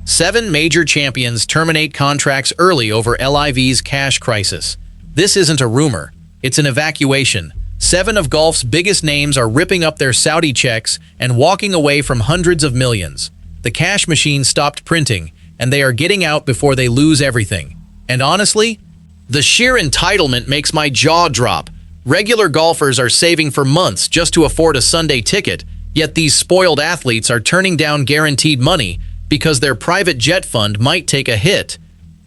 7 major champions terminate contracts early over LIV's cash crisis. This isn't a rumor, it's an evacuation. 7 of golf's biggest names are ripping up their Saudi checks and walking away from hundreds of millions. The cash machine stopped printing, and they are getting out before they lose everything. And honestly, the sheer entitlement makes my jaw drop. Regular golfers are saving for months just to afford a Sunday ticket, yet these spoiled athletes are turning down guaranteed money because their private jet fund might take a hit.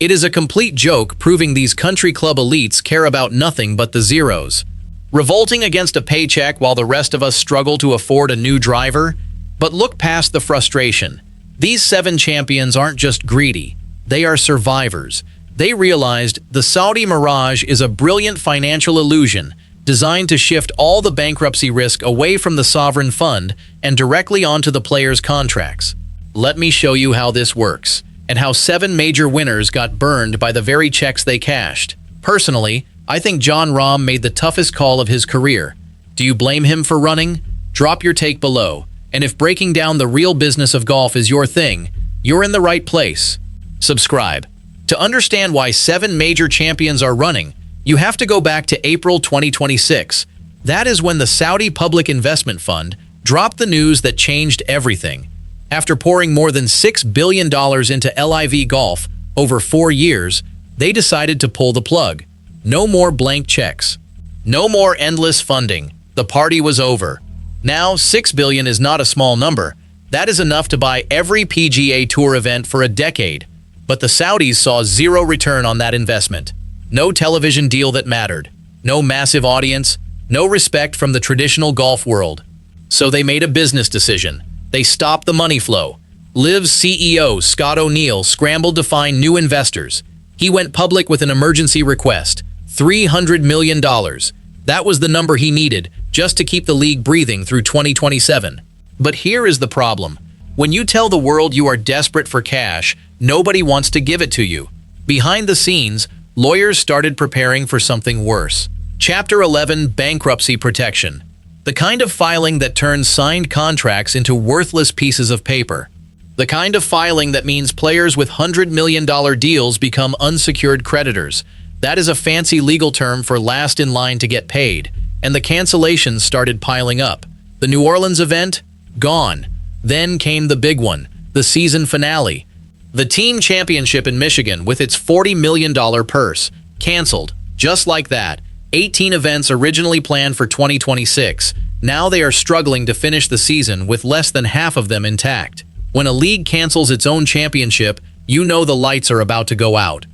It is a complete joke, proving these country club elites care about nothing but the zeros. Revolting against a paycheck while the rest of us struggle to afford a new driver? But look past the frustration. These 7 champions aren't just greedy, they are survivors. They realized the Saudi mirage is a brilliant financial illusion designed to shift all the bankruptcy risk away from the sovereign fund and directly onto the players' contracts. Let me show you how this works, and how 7 major winners got burned by the very checks they cashed. Personally, I think Jon Rahm made the toughest call of his career. Do you blame him for running? Drop your take below. And if breaking down the real business of golf is your thing, you're in the right place. Subscribe. To understand why 7 major champions are running, you have to go back to April 2026. That is when the Saudi Public Investment Fund dropped the news that changed everything. After pouring more than $6 billion into LIV Golf over 4 years, they decided to pull the plug. No more blank checks. No more endless funding. The party was over. Now, $6 billion is not a small number. That is enough to buy every PGA Tour event for a decade. But the Saudis saw zero return on that investment. No television deal that mattered. No massive audience. No respect from the traditional golf world. So they made a business decision. They stopped the money flow. LIV's CEO, Scott O'Neill, scrambled to find new investors. He went public with an emergency request, $300 million. That was the number he needed just to keep the league breathing through 2027. But here is the problem. When you tell the world you are desperate for cash, nobody wants to give it to you. Behind the scenes, lawyers started preparing for something worse. Chapter 11, Bankruptcy Protection. The kind of filing that turns signed contracts into worthless pieces of paper. The kind of filing that means players with $100 million deals become unsecured creditors. That is a fancy legal term for last in line to get paid. And the cancellations started piling up. The New Orleans event? Gone. Then came the big one, the season finale. The team championship in Michigan with its $40 million purse. Canceled. Just like that. 18 events originally planned for 2026. Now they are struggling to finish the season with less than half of them intact. When a league cancels its own championship, you know the lights are about to go out.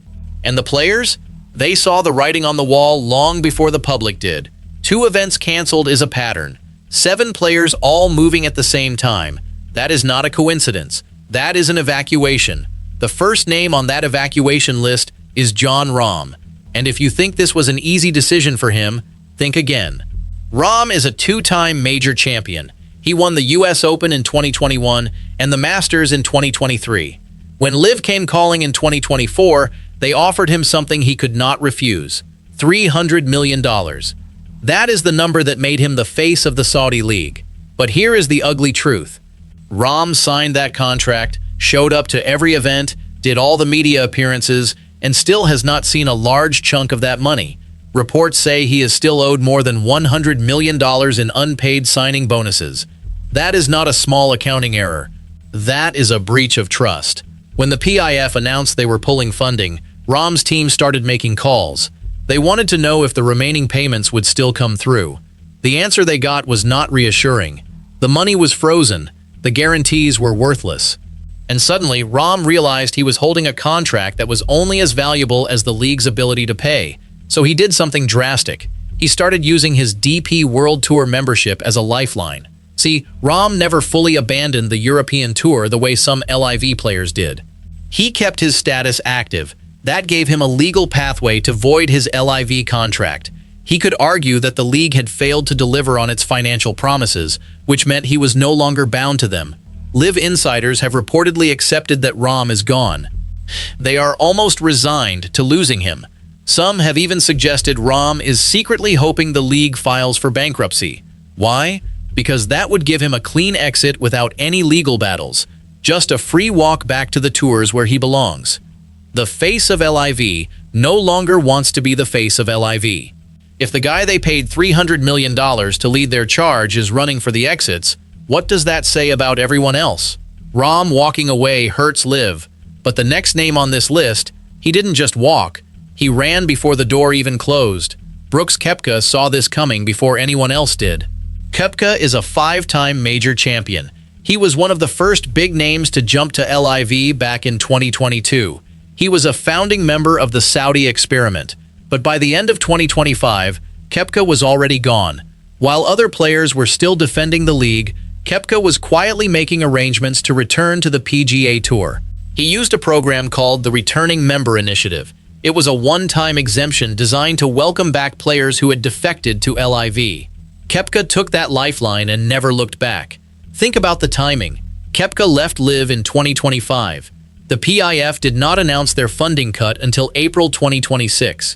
And the players? They saw the writing on the wall long before the public did. 2 events canceled is a pattern. 7 players all moving at the same time. That is not a coincidence. That is an evacuation. The first name on that evacuation list is Jon Rahm. And if you think this was an easy decision for him, think again. Rahm is a 2-time major champion. He won the US Open in 2021 and the Masters in 2023. When LIV came calling in 2024, they offered him something he could not refuse, $300 million. That is the number that made him the face of the Saudi League. But here is the ugly truth. Rahm signed that contract, showed up to every event, did all the media appearances, and still has not seen a large chunk of that money. Reports say he is still owed more than $100 million in unpaid signing bonuses. That is not a small accounting error. That is a breach of trust. When the PIF announced they were pulling funding, Rahm's team started making calls. They wanted to know if the remaining payments would still come through. The answer they got was not reassuring. The money was frozen. The guarantees were worthless. And suddenly, Rahm realized he was holding a contract that was only as valuable as the league's ability to pay. So he did something drastic. He started using his DP World Tour membership as a lifeline. See, Rahm never fully abandoned the European Tour the way some LIV players did. He kept his status active. That gave him a legal pathway to void his LIV contract. He could argue that the league had failed to deliver on its financial promises, which meant he was no longer bound to them. LIV insiders have reportedly accepted that Rahm is gone. They are almost resigned to losing him. Some have even suggested Rahm is secretly hoping the league files for bankruptcy. Why? Because that would give him a clean exit without any legal battles. just a free walk back to the tours where he belongs. The face of LIV no longer wants to be the face of LIV. If the guy they paid $300 million to lead their charge is running for the exits, what does that say about everyone else? Rahm walking away hurts LIV, but the next name on this list, he didn't just walk, he ran before the door even closed. Brooks Koepka saw this coming before anyone else did. Koepka is a 5-time major champion. He was one of the first big names to jump to LIV back in 2022. He was a founding member of the Saudi experiment, but by the end of 2025, Koepka was already gone. While other players were still defending the league, Koepka was quietly making arrangements to return to the PGA Tour. He used a program called the Returning Member Initiative. It was a one-time exemption designed to welcome back players who had defected to LIV. Koepka took that lifeline and never looked back. Think about the timing. Koepka left LIV in 2025. The PIF did not announce their funding cut until April 2026.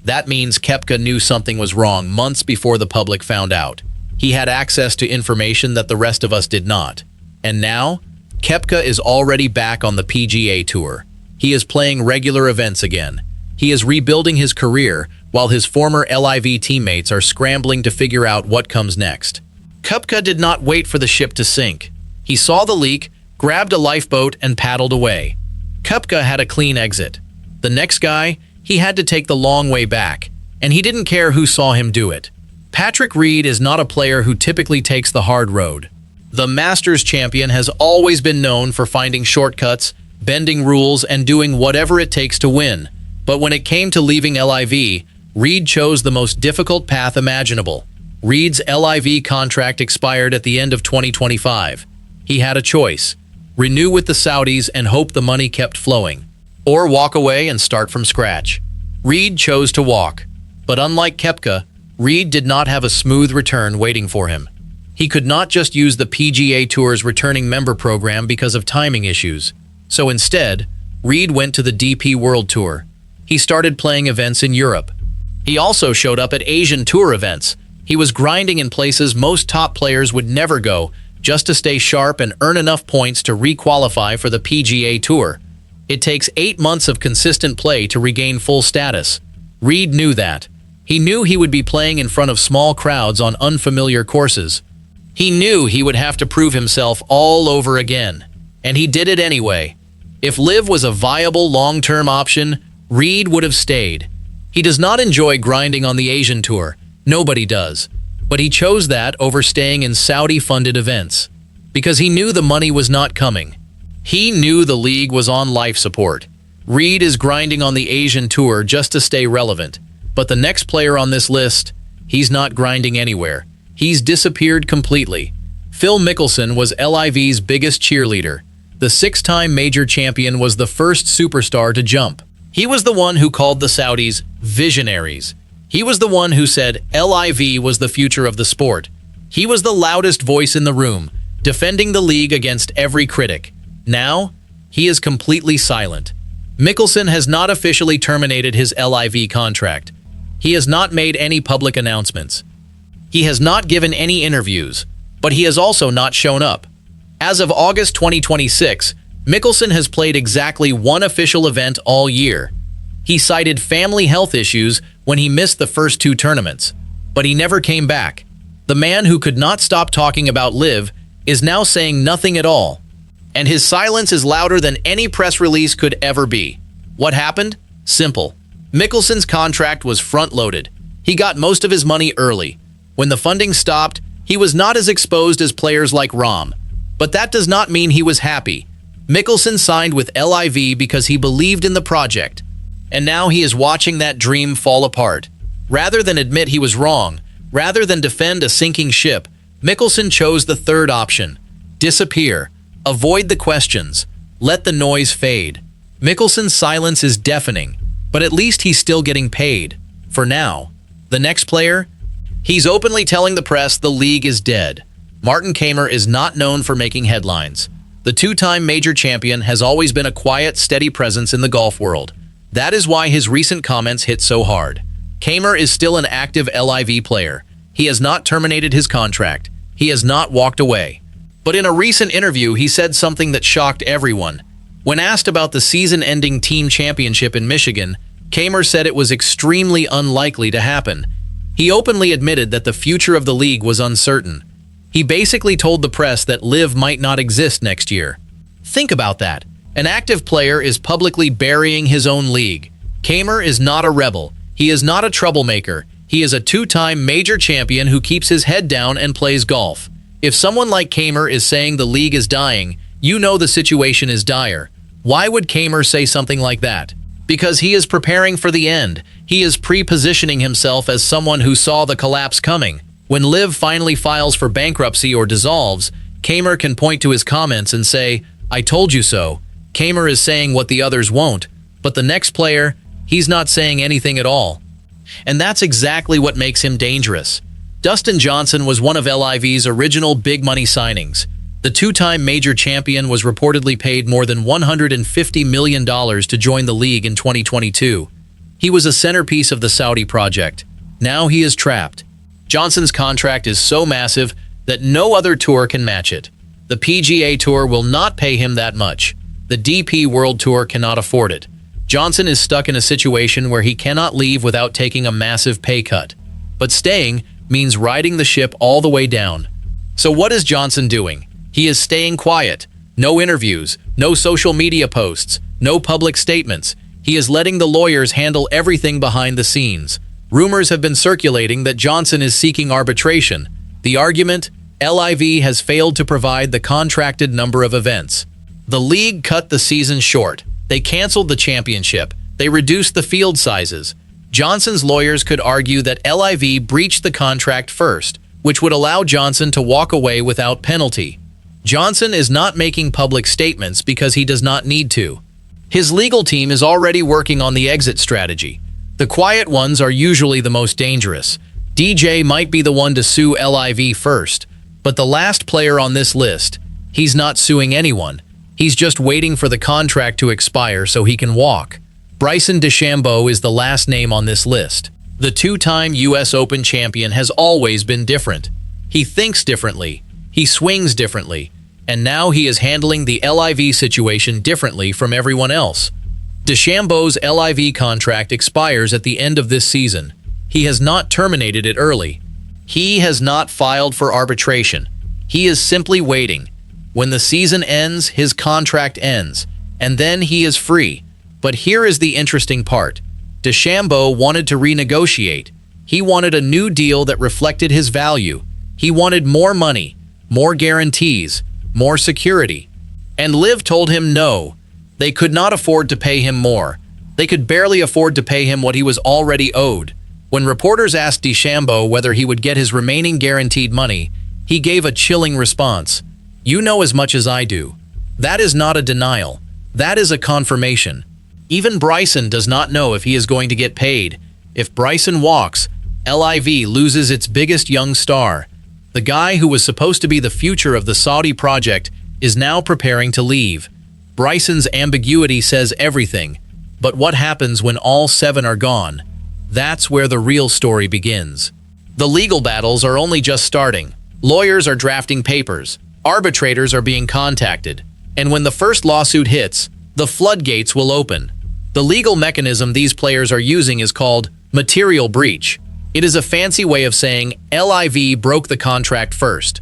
That means Koepka knew something was wrong months before the public found out. He had access to information that the rest of us did not. And now, Koepka is already back on the PGA Tour. He is playing regular events again. He is rebuilding his career, while his former LIV teammates are scrambling to figure out what comes next. Koepka did not wait for the ship to sink. He saw the leak, grabbed a lifeboat, and paddled away. Koepka had a clean exit. The next guy, he had to take the long way back, and he didn't care who saw him do it. Patrick Reed is not a player who typically takes the hard road. The Masters champion has always been known for finding shortcuts, bending rules, and doing whatever it takes to win. But when it came to leaving LIV, Reed chose the most difficult path imaginable. Reed's LIV contract expired at the end of 2025. He had a choice: renew with the Saudis and hope the money kept flowing, or walk away and start from scratch. Reed chose to walk. But unlike Koepka, Reed did not have a smooth return waiting for him. He could not just use the PGA Tour's returning member program because of timing issues. So instead, Reed went to the DP World Tour. He started playing events in Europe. He also showed up at Asian Tour events. He was grinding in places most top players would never go, just to stay sharp and earn enough points to re-qualify for the PGA Tour. It takes 8 months of consistent play to regain full status. Reed knew that. He knew he would be playing in front of small crowds on unfamiliar courses. He knew he would have to prove himself all over again. And he did it anyway. If LIV was a viable long-term option, Reed would have stayed. He does not enjoy grinding on the Asian Tour. Nobody does. But he chose that over staying in Saudi-funded events. Because he knew the money was not coming. He knew the league was on life support. Reed is grinding on the Asian Tour just to stay relevant. But the next player on this list, he's not grinding anywhere. He's disappeared completely. Phil Mickelson was LIV's biggest cheerleader. The 6-time major champion was the first superstar to jump. He was the one who called the Saudis visionaries. He was the one who said LIV was the future of the sport. He was the loudest voice in the room, defending the league against every critic. Now, he is completely silent. Mickelson has not officially terminated his LIV contract. He has not made any public announcements. He has not given any interviews, but he has also not shown up. As of August 2026, Mickelson has played exactly one official event all year. He cited family health issues when he missed the first 2 tournaments, but he never came back. The man who could not stop talking about LIV is now saying nothing at all, and his silence is louder than any press release could ever be. What happened? Simple. Mickelson's contract was front-loaded. He got most of his money early. When the funding stopped, he was not as exposed as players like Rahm. But that does not mean he was happy. Mickelson signed with LIV because he believed in the project. And now he is watching that dream fall apart. Rather than admit he was wrong, rather than defend a sinking ship, Mickelson chose the third option: disappear, avoid the questions, let the noise fade. Mickelson's silence is deafening, but at least he's still getting paid. For now. The next player? He's openly telling the press the league is dead. Martin Kaymer is not known for making headlines. The 2-time major champion has always been a quiet, steady presence in the golf world. That is why his recent comments hit so hard. Kaymer is still an active LIV player. He has not terminated his contract. He has not walked away. But in a recent interview, he said something that shocked everyone. When asked about the season-ending team championship in Michigan, Kaymer said it was extremely unlikely to happen. He openly admitted that the future of the league was uncertain. He basically told the press that LIV might not exist next year. Think about that. An active player is publicly burying his own league. Kaymer is not a rebel. He is not a troublemaker. He is a two-time major champion who keeps his head down and plays golf. If someone like Kaymer is saying the league is dying, you know the situation is dire. Why would Kaymer say something like that? Because he is preparing for the end. He is pre-positioning himself as someone who saw the collapse coming. When LIV finally files for bankruptcy or dissolves, Kaymer can point to his comments and say, "I told you so." Kaymer is saying what the others won't, but the next player, he's not saying anything at all. And that's exactly what makes him dangerous. Dustin Johnson was one of LIV's original big-money signings. The two-time major champion was reportedly paid more than $150 million to join the league in 2022. He was a centerpiece of the Saudi project. Now he is trapped. Johnson's contract is so massive that no other tour can match it. The PGA Tour will not pay him that much. The DP World Tour cannot afford it. Johnson is stuck in a situation where he cannot leave without taking a massive pay cut. But staying means riding the ship all the way down. So what is Johnson doing? He is staying quiet. No interviews, no social media posts, no public statements. He is letting the lawyers handle everything behind the scenes. Rumors have been circulating that Johnson is seeking arbitration. The argument? LIV has failed to provide the contracted number of events. The league cut the season short. They canceled the championship. They reduced the field sizes. Johnson's lawyers could argue that LIV breached the contract first, which would allow Johnson to walk away without penalty. Johnson is not making public statements because he does not need to. His legal team is already working on the exit strategy. The quiet ones are usually the most dangerous. DJ might be the one to sue LIV first, but the last player on this list, he's not suing anyone. He's just waiting for the contract to expire so he can walk. Bryson DeChambeau is the last name on this list. The two-time US Open champion has always been different. He thinks differently. He swings differently. And now he is handling the LIV situation differently from everyone else. DeChambeau's LIV contract expires at the end of this season. He has not terminated it early. He has not filed for arbitration. He is simply waiting. When the season ends, his contract ends, and then he is free. But here is the interesting part. DeChambeau wanted to renegotiate. He wanted a new deal that reflected his value. He wanted more money, more guarantees, more security. And LIV told him no. They could not afford to pay him more. They could barely afford to pay him what he was already owed. When reporters asked DeChambeau whether he would get his remaining guaranteed money, he gave a chilling response. "You know as much as I do." That is not a denial. That is a confirmation. Even Bryson does not know if he is going to get paid. If Bryson walks, LIV loses its biggest young star. The guy who was supposed to be the future of the Saudi project is now preparing to leave. Bryson's ambiguity says everything. But what happens when all 7 are gone? That's where the real story begins. The legal battles are only just starting. Lawyers are drafting papers. Arbitrators are being contacted. And when the first lawsuit hits, the floodgates will open. The legal mechanism these players are using is called material breach. It is a fancy way of saying LIV broke the contract first.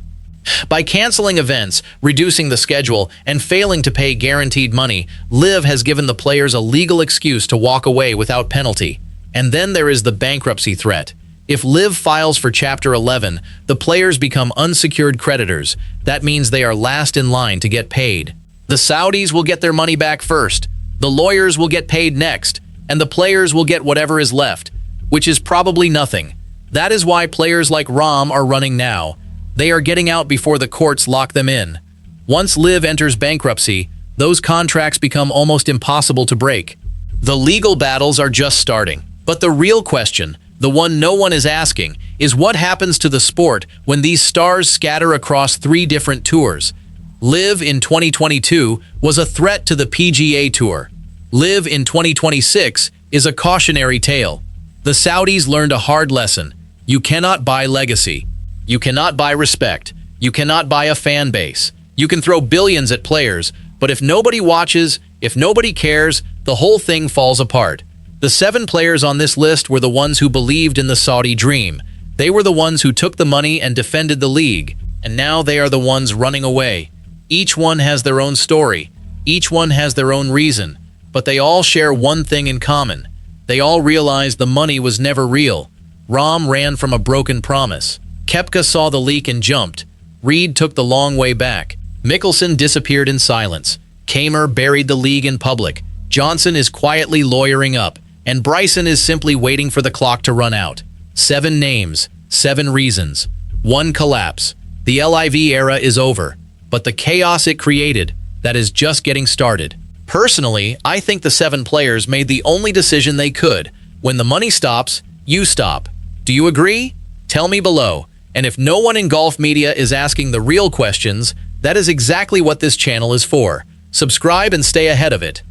By canceling events, reducing the schedule, and failing to pay guaranteed money, LIV has given the players a legal excuse to walk away without penalty. And then there is the bankruptcy threat. If LIV files for Chapter 11, the players become unsecured creditors. That means they are last in line to get paid. The Saudis will get their money back first, the lawyers will get paid next, and the players will get whatever is left, which is probably nothing. That is why players like Rahm are running now. They are getting out before the courts lock them in. Once LIV enters bankruptcy, those contracts become almost impossible to break. The legal battles are just starting. But the real question, the one no one is asking, is what happens to the sport when these stars scatter across 3 different tours? LIV in 2022 was a threat to the PGA Tour. LIV in 2026 is a cautionary tale. The Saudis learned a hard lesson. You cannot buy legacy. You cannot buy respect. You cannot buy a fan base. You can throw billions at players, but if nobody watches, if nobody cares, the whole thing falls apart. The 7 players on this list were the ones who believed in the Saudi dream. They were the ones who took the money and defended the league, and now they are the ones running away. Each one has their own story. Each one has their own reason, but they all share one thing in common. They all realized the money was never real. Rahm ran from a broken promise. Koepka saw the leak and jumped. Reed took the long way back. Mickelson disappeared in silence. Kaymer buried the league in public. Johnson is quietly lawyering up, and Bryson is simply waiting for the clock to run out. 7 names, 7 reasons. 1 collapse. The LIV era is over, but the chaos it created, that is just getting started. Personally, I think the 7 players made the only decision they could. When the money stops, you stop. Do you agree? Tell me below. And if no one in golf media is asking the real questions, that is exactly what this channel is for. Subscribe and stay ahead of it.